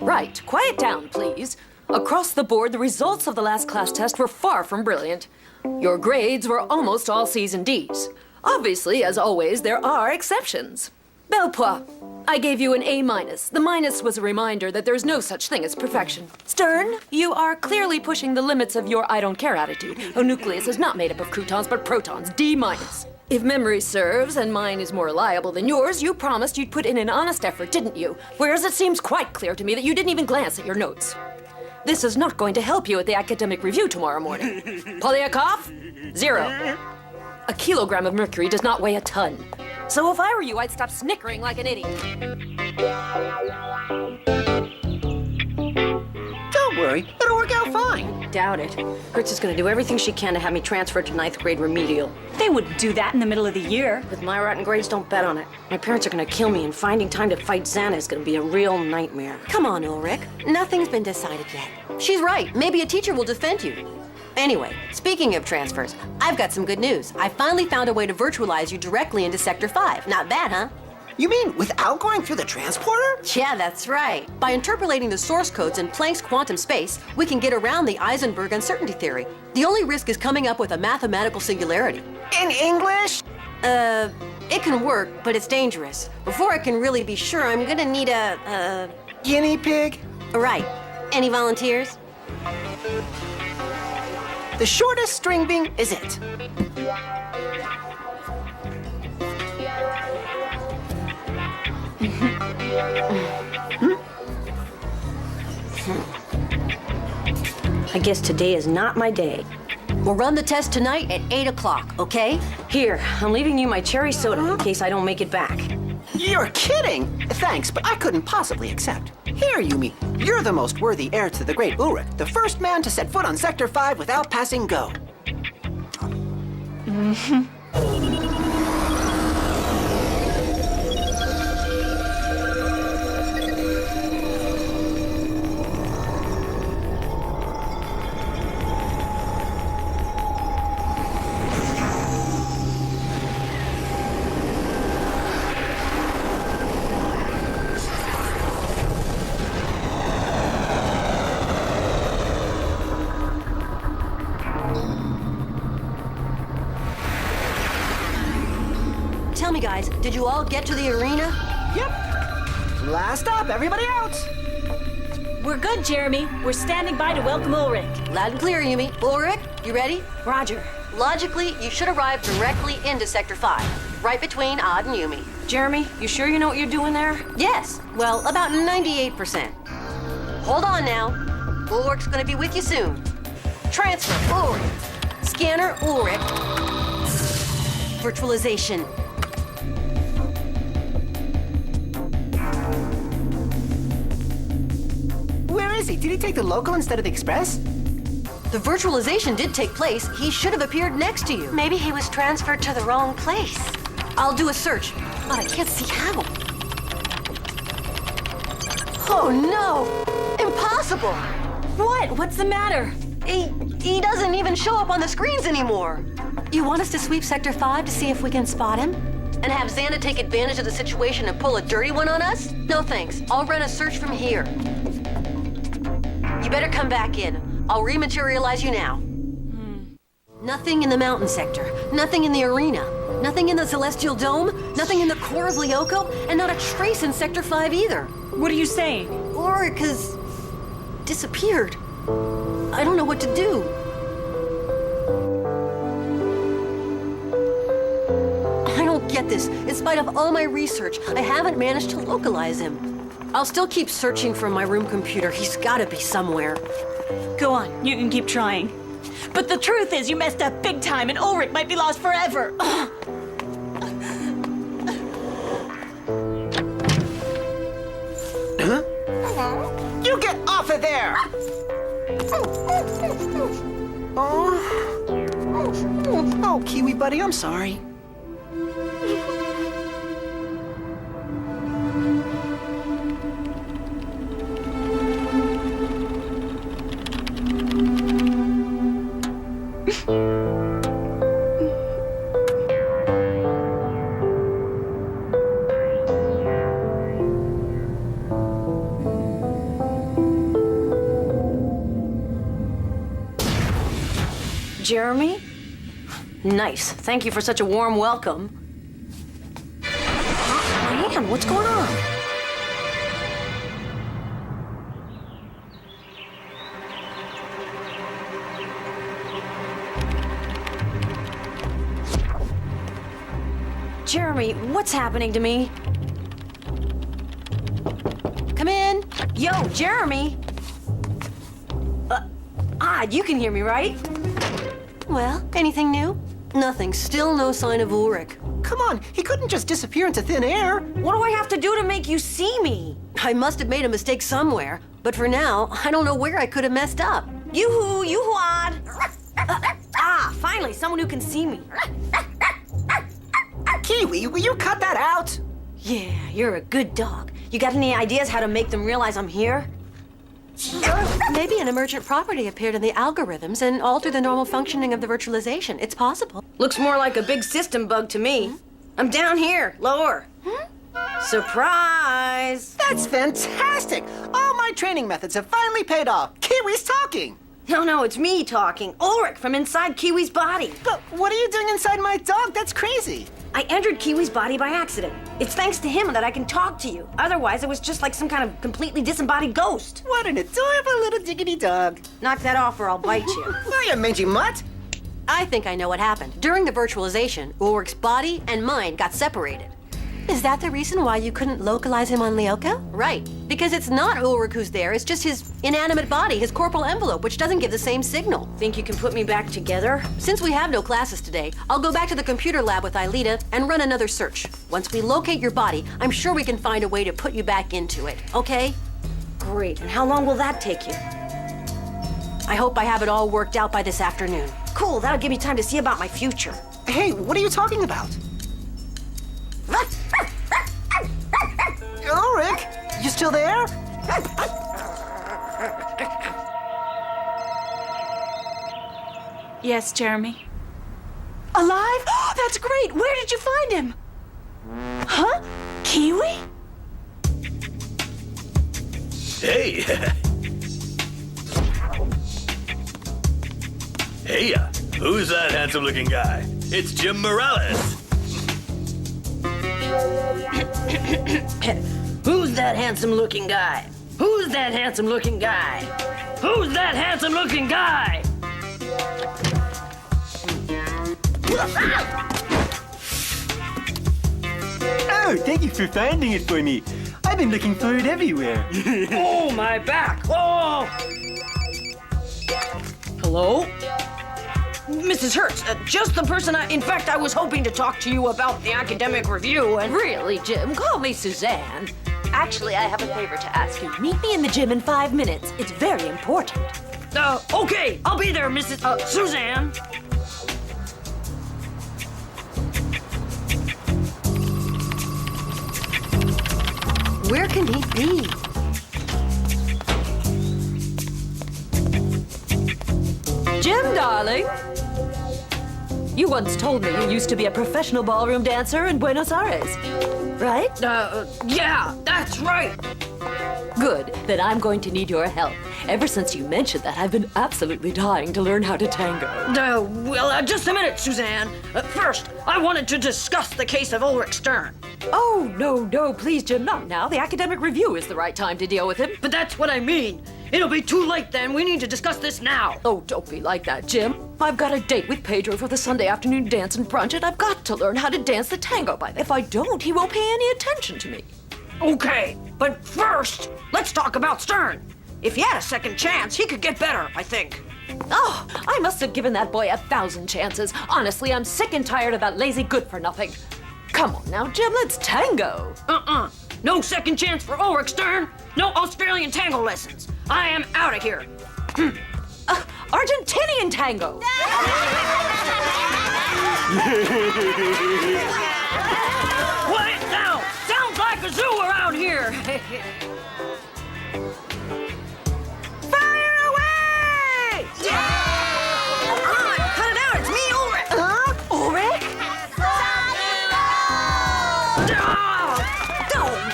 Right, quiet down, please. Across the board, the results of the last class test were far from brilliant. Your grades were almost all C's and D's. Obviously, as always, there are exceptions. Belpois, I gave you an A-. The minus was a reminder that there's no such thing as perfection. Stern, you are clearly pushing the limits of your I don't care attitude. A nucleus is not made up of croutons, but protons, D-. If memory serves, and mine is more reliable than yours, you promised you'd put in an honest effort, didn't you? Whereas it seems quite clear to me that you didn't even glance at your notes. This is not going to help you at the academic review tomorrow morning. Polyakov? 0. A kilogram of mercury does not weigh a ton. So if I were you, I'd stop snickering like an idiot. Don't worry, it'll work out fine. Doubt it. Hertz is going to do everything she can to have me transferred to 9th grade remedial. They wouldn't do that in the middle of the year. With my rotten grades, don't bet on it. My parents are going to kill me, and finding time to fight Xana is going to be a real nightmare. Come on, Ulrich. Nothing's been decided yet. She's right. Maybe a teacher will defend you. Anyway, speaking of transfers, I've got some good news. I finally found a way to virtualize you directly into Sector 5. Not bad, huh? You mean without going through the transporter? Yeah, that's right. By interpolating the source codes in Planck's quantum space, we can get around the Heisenberg uncertainty theory. The only risk is coming up with a mathematical singularity. In English? It can work, but it's dangerous. Before I can really be sure, I'm gonna need a Guinea pig? Right. Any volunteers? The shortest string being is it. I guess today is not my day. We'll run the test tonight at 8 o'clock, okay? Here, I'm leaving you my cherry soda in case I don't make it back. You're kidding! Thanks, but I couldn't possibly accept. Here, Yumi, you're the most worthy heir to the great Ulrich, the first man to set foot on Sector 5 without passing go. Tell me, guys, did you all get to the arena? Yep. Last stop, everybody out! We're good, Jeremy. We're standing by to welcome Ulrich. Loud and clear, Yumi. Ulrich, you ready? Roger. Logically, you should arrive directly into Sector 5, right between Odd and Yumi. Jeremy, you sure you know what you're doing there? Yes, well, about 98%. Hold on now. Ulrich's gonna be with you soon. Transfer, Ulrich. Scanner, Ulrich. Virtualization. Where is he? Did he take the local instead of the express? The virtualization did take place. He should have appeared next to you. Maybe he was transferred to the wrong place. I'll do a search, but I can't see how. Oh no! Impossible! What? What's the matter? He doesn't even show up on the screens anymore. You want us to sweep Sector 5 to see if we can spot him? And have Xana take advantage of the situation and pull a dirty one on us? No thanks. I'll run a search from here. You better come back in. I'll rematerialize you now. Nothing in the mountain sector. Nothing in the arena. Nothing in the celestial dome. Nothing in the core of Lyoko. And not a trace in Sector 5 either. What are you saying? Ulrich has disappeared. I don't know what to do. this. In spite of all my research, I haven't managed to localize him. I'll still keep searching from my room computer. He's gotta be somewhere. Go on, you can keep trying. But the truth is, you messed up big time, and Ulrich might be lost forever. You get off of there! Oh, Kiwi buddy, I'm sorry. Jeremy? Nice. Thank you for such a warm welcome. Man, what's going on? Jeremy, what's happening to me? Come in. Yo, Jeremy! Odd, you can hear me, right? Well, anything new? Nothing. Still no sign of Ulrich. Come on, he couldn't just disappear into thin air. What do I have to do to make you see me? I must have made a mistake somewhere, but for now, I don't know where I could have messed up. Yoo-hoo, yoo-hoo, Odd! Finally, someone who can see me. Kiwi, will you cut that out? Yeah, you're a good dog. You got any ideas how to make them realize I'm here? Maybe an emergent property appeared in the algorithms and altered the normal functioning of the virtualization. It's possible. Looks more like a big system bug to me. I'm down here, lower. Surprise! That's fantastic! All my training methods have finally paid off. Kiwi's talking! No, it's me talking. Ulrich from inside Kiwi's body. But what are you doing inside my dog? That's crazy. I entered Kiwi's body by accident. It's thanks to him that I can talk to you. Otherwise, it was just like some kind of completely disembodied ghost. What an adorable little diggity dog. Knock that off or I'll bite you. Oh, you mangy mutt. I think I know what happened. During the virtualization, Ulrich's body and mind got separated. Is that the reason why you couldn't localize him on Lyoko? Right. Because it's not Ulrich who's there, it's just his inanimate body, his corporal envelope, which doesn't give the same signal. Think you can put me back together? Since we have no classes today, I'll go back to the computer lab with Aelita and run another search. Once we locate your body, I'm sure we can find a way to put you back into it, okay? Great. And how long will that take you? I hope I have it all worked out by this afternoon. Cool. That'll give me time to see about my future. Hey, what are you talking about? Ulrich, you still there? Yes, Jeremy. Alive? Oh, that's great! Where did you find him? Huh? Kiwi? Hey! Hey, who's that handsome-looking guy? It's Jim Morales. Who's that handsome-looking guy? Who's that handsome-looking guy? Who's that handsome-looking guy? Oh, thank you for finding it for me. I've been looking for it everywhere. Oh, my back! Oh! Hello? Mrs. Hertz, just the person in fact, I was hoping to talk to you about the academic review and... Really, Jim? Call me Suzanne. Actually, I have a favor to ask you. Meet me in the gym in 5 minutes. It's very important. Okay, I'll be there, Mrs. Suzanne. Where can he be? Jim, darling. You once told me you used to be a professional ballroom dancer in Buenos Aires, right? Yeah, that's right. Good. Then I'm going to need your help. Ever since you mentioned that, I've been absolutely dying to learn how to tango. Just a minute, Suzanne. First, I wanted to discuss the case of Ulrich Stern. Oh, no, please, Jim, not now. The academic review is the right time to deal with him. But that's what I mean. It'll be too late then. We need to discuss this now. Oh, don't be like that, Jim. I've got a date with Pedro for the Sunday afternoon dance and brunch, and I've got to learn how to dance the tango by then. If I don't, he won't pay any attention to me. Okay, but first, let's talk about Stern. If he had a second chance, he could get better, I think. Oh, I must have given that boy 1,000 chances. Honestly, I'm sick and tired of that lazy good-for-nothing. Come on now, Jim, let's tango. No second chance for Ulrich Stern. No Australian tango lessons. I am out of here. Argentinian tango. Quiet down. Sounds like a zoo around here. Fire away! Come on, cut it out. It's me, Ulrich. Ulrich?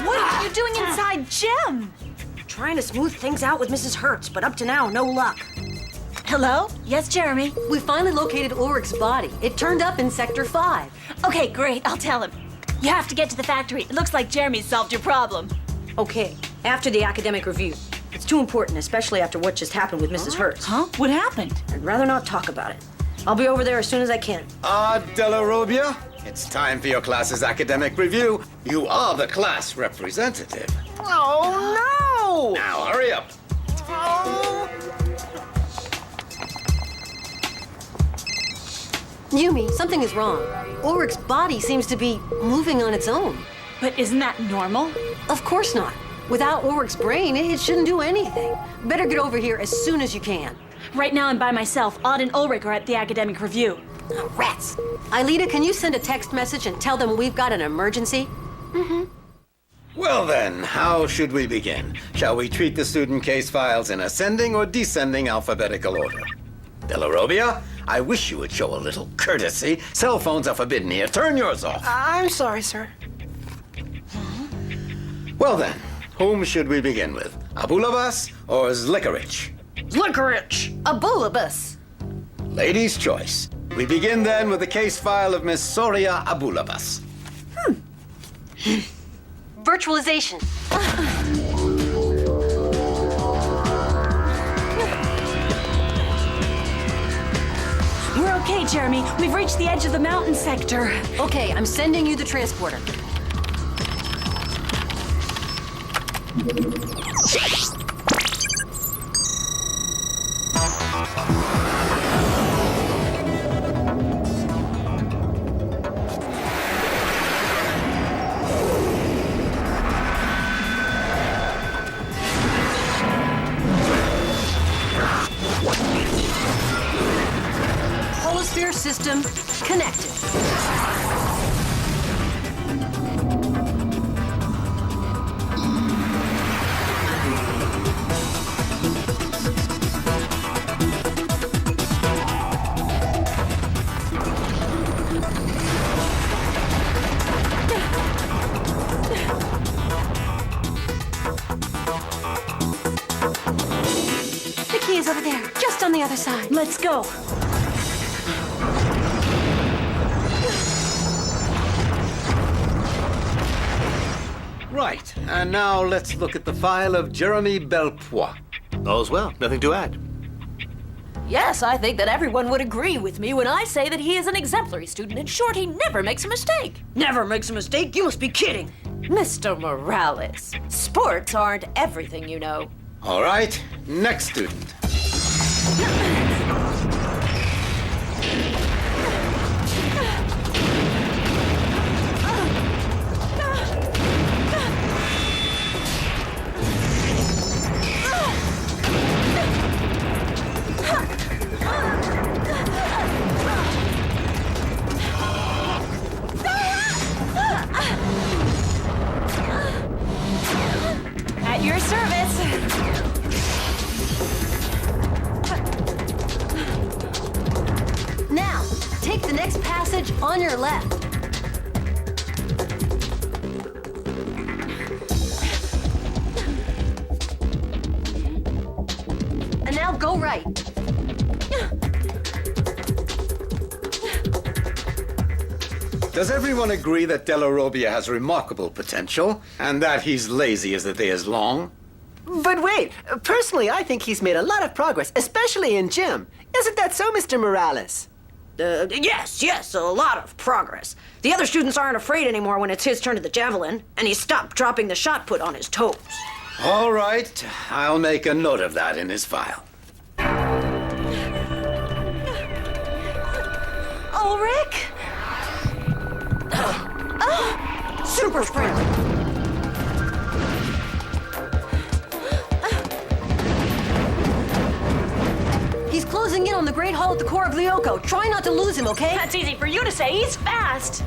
What are you doing inside Jim? Trying to smooth things out with Mrs. Hertz, but up to now, no luck. Hello? Yes, Jeremy? We finally located Ulrich's body. It turned up in Sector 5. Okay, great. I'll tell him. You have to get to the factory. It looks like Jeremy's solved your problem. Okay, after the academic review. It's too important, especially after what just happened with Mrs. Hertz. Huh? What happened? I'd rather not talk about it. I'll be over there as soon as I can. Della Robbia, it's time for your class's academic review. You are the class representative. Oh, no! Now, hurry up. Yumi, something is wrong. Ulrich's body seems to be moving on its own. But isn't that normal? Of course not. Without Ulrich's brain, it shouldn't do anything. Better get over here as soon as you can. Right now I'm by myself. Odd and Ulrich are at the academic review. Oh, rats. Aelita, can you send a text message and tell them we've got an emergency? Well then, how should we begin? Shall we treat the student case files in ascending or descending alphabetical order? Della Robbia, I wish you would show a little courtesy. Cell phones are forbidden here. Turn yours off. I'm sorry, sir. Well then, whom should we begin with? Abulavas or Zlikarich? Licorice! A bullibus. Lady's choice. We begin then with the case file of Miss Soria Abulavas. Virtualization. We're okay, Jeremy. We've reached the edge of the mountain sector. Okay, I'm sending you the transporter. Holosphere system connected. The key is over there, just on the other side. Let's go. Right, and now let's look at the file of Jeremy Belpois. All's well. Nothing to add. Yes, I think that everyone would agree with me when I say that he is an exemplary student. In short, he never makes a mistake. Never makes a mistake. You must be kidding. Mr. Morales, sports aren't everything, you know. All right, next student. At your service. Now, take the next passage on your left. And now go right. Does everyone agree that Della Robbia has remarkable potential, and that he's lazy as the day is long? But wait, personally, I think he's made a lot of progress, especially in gym. Isn't that so, Mr. Morales? Yes, a lot of progress. The other students aren't afraid anymore when it's his turn to the javelin, and he stopped dropping the shot put on his toes. All right, I'll make a note of that in his file. Ulrich? Super sprint! He's closing in on the Great Hall at the core of Lyoko. Try not to lose him, okay? That's easy for you to say. He's fast.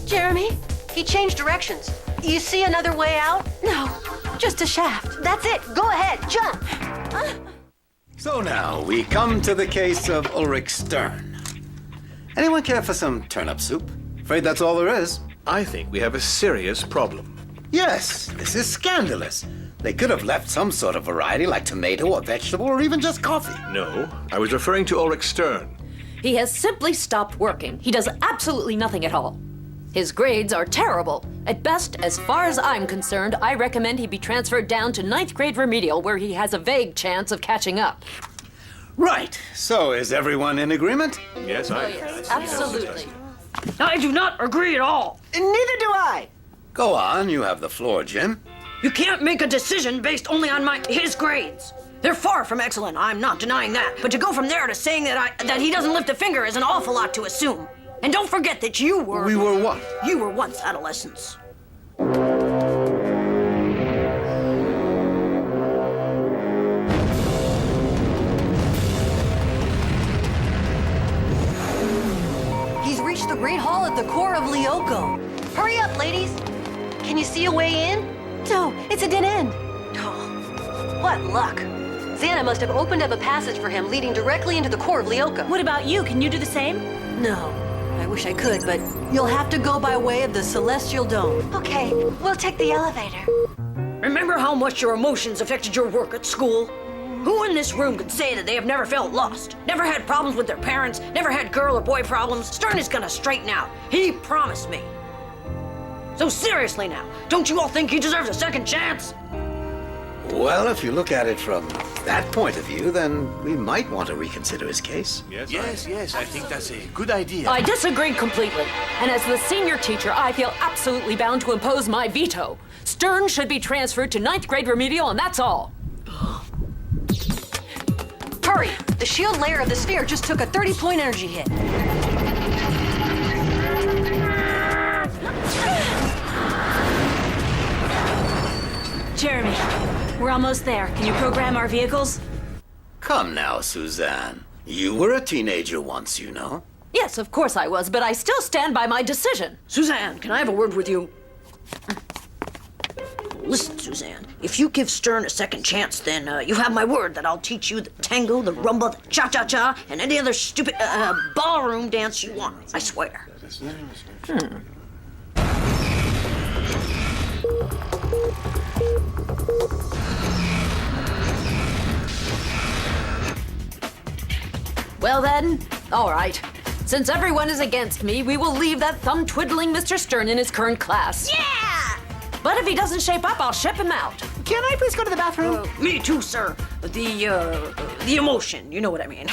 Jeremy, he changed directions. You see another way out? No, just a shaft. That's it. Go ahead, jump. So now we come to the case of Ulrich Stern. Anyone care for some turnip soup? Afraid that's all there is. I think we have a serious problem. Yes, this is scandalous. They could have left some sort of variety like tomato or vegetable or even just coffee. No, I was referring to Ulrich Stern. He has simply stopped working. He does absolutely nothing at all. His grades are terrible. At best, as far as I'm concerned, I recommend he be transferred down to 9th grade remedial where he has a vague chance of catching up. Right, so is everyone in agreement? Yes, Absolutely. I do not agree at all. Neither do I. Go on, you have the floor, Jim. You can't make a decision based only on his grades. They're far from excellent, I'm not denying that. But to go from there to saying that he doesn't lift a finger is an awful lot to assume. And don't forget that We were what? You were once adolescents. He's reached the Great Hall at the core of Lyoko. Hurry up, ladies. Can you see a way in? No, it's a dead end. Oh, what luck. Xana must have opened up a passage for him leading directly into the core of Lyoko. What about you? Can you do the same? No, I wish I could, but you'll have to go by way of the Celestial Dome. Okay, we'll take the elevator. Remember how much your emotions affected your work at school? Who in this room could say that they have never felt lost, never had problems with their parents, never had girl or boy problems? Stern is gonna straighten out. He promised me. So seriously now, don't you all think he deserves a second chance? Well, if you look at it from that point of view, then we might want to reconsider his case. Yes, I think that's a good idea. I disagree completely. And as the senior teacher, I feel absolutely bound to impose my veto. Stern should be transferred to 9th grade remedial, and that's all. Hurry! The shield layer of the sphere just took a 30-point energy hit. Jeremy, we're almost there. Can you program our vehicles? Come now, Suzanne. You were a teenager once, you know. Yes, of course I was, but I still stand by my decision. Suzanne, can I have a word with you? Listen, Suzanne, if you give Stern a second chance, then you have my word that I'll teach you the tango, the rumba, the cha-cha-cha, and any other stupid ballroom dance you want. I swear. Well then, all right. Since everyone is against me, we will leave that thumb-twiddling Mr. Stern in his current class. Yeah! But if he doesn't shape up, I'll ship him out. Can I please go to the bathroom? Me too, sir. The emotion, you know what I mean.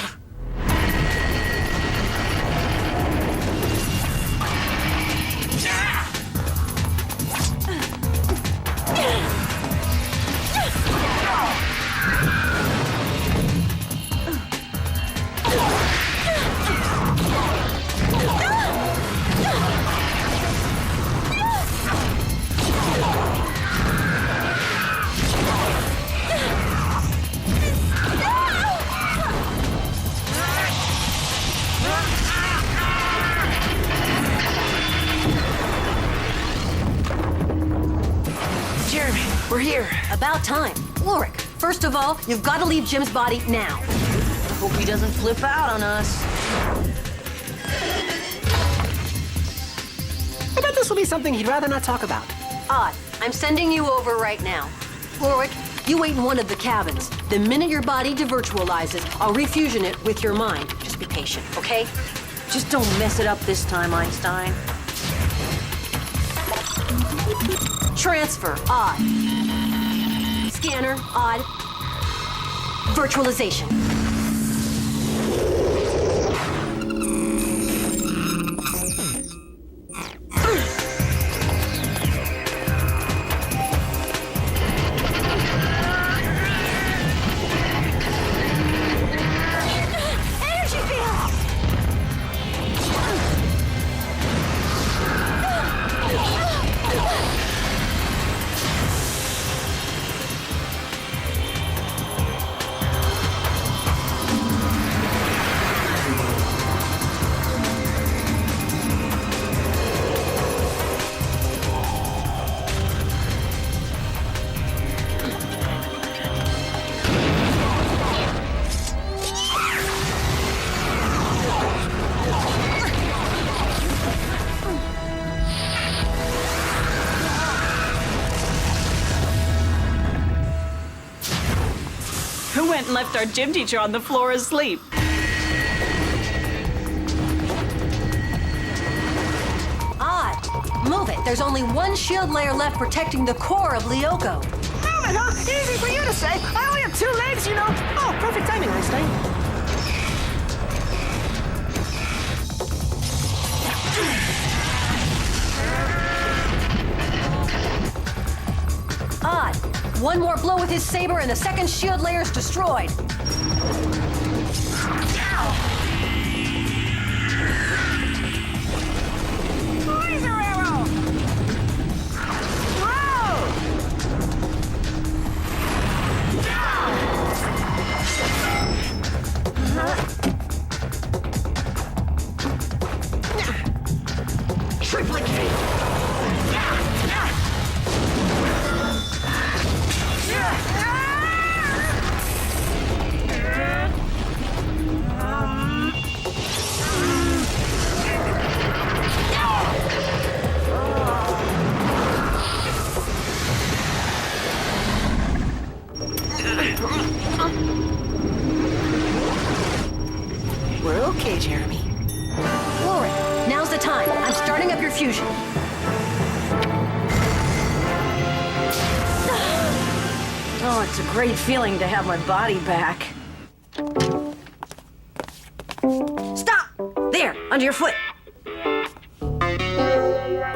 Jeremy, we're here. About time. Ulrich, first of all, you've got to leave Jim's body now. Hope he doesn't flip out on us. I bet this will be something he'd rather not talk about. Odd, I'm sending you over right now. Ulrich, you wait in one of the cabins. The minute your body devirtualizes, I'll refusion it with your mind. Just be patient, okay? Just don't mess it up this time, Einstein. Transfer, odd. Scanner, odd. Virtualization. Who went and left our gym teacher on the floor asleep? Odd. Move it. There's only one shield layer left protecting the core of Lyoko. Move it, huh? Easy for you to say. I only have 2 legs, you know. Oh, perfect timing, Einstein. Odd. One more blow with his saber and the second shield layer's destroyed. Laser arrow! Whoa! Triplicate! We're okay, Jeremy. Ulrich, now's the time. I'm starting up your fusion. Oh, it's a great feeling to have my body back. Stop! There, under your foot.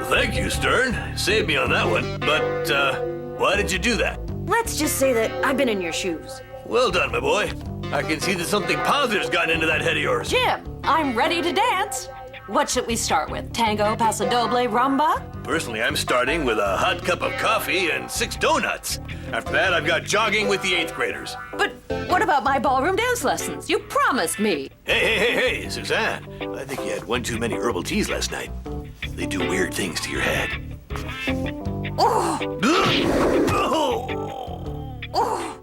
Thank you, Stern. Saved me on that one. But, why did you do that? Let's just say that I've been in your shoes. Well done, my boy. I can see that something positive's gotten into that head of yours. Jim, I'm ready to dance. What should we start with? Tango, paso doble, rumba? Personally, I'm starting with a hot cup of coffee and 6 donuts. After that, I've got jogging with the 8th graders. But what about my ballroom dance lessons? You promised me. Hey, Suzanne. I think you had one too many herbal teas last night. They do weird things to your head. Oh! Oh! Oh!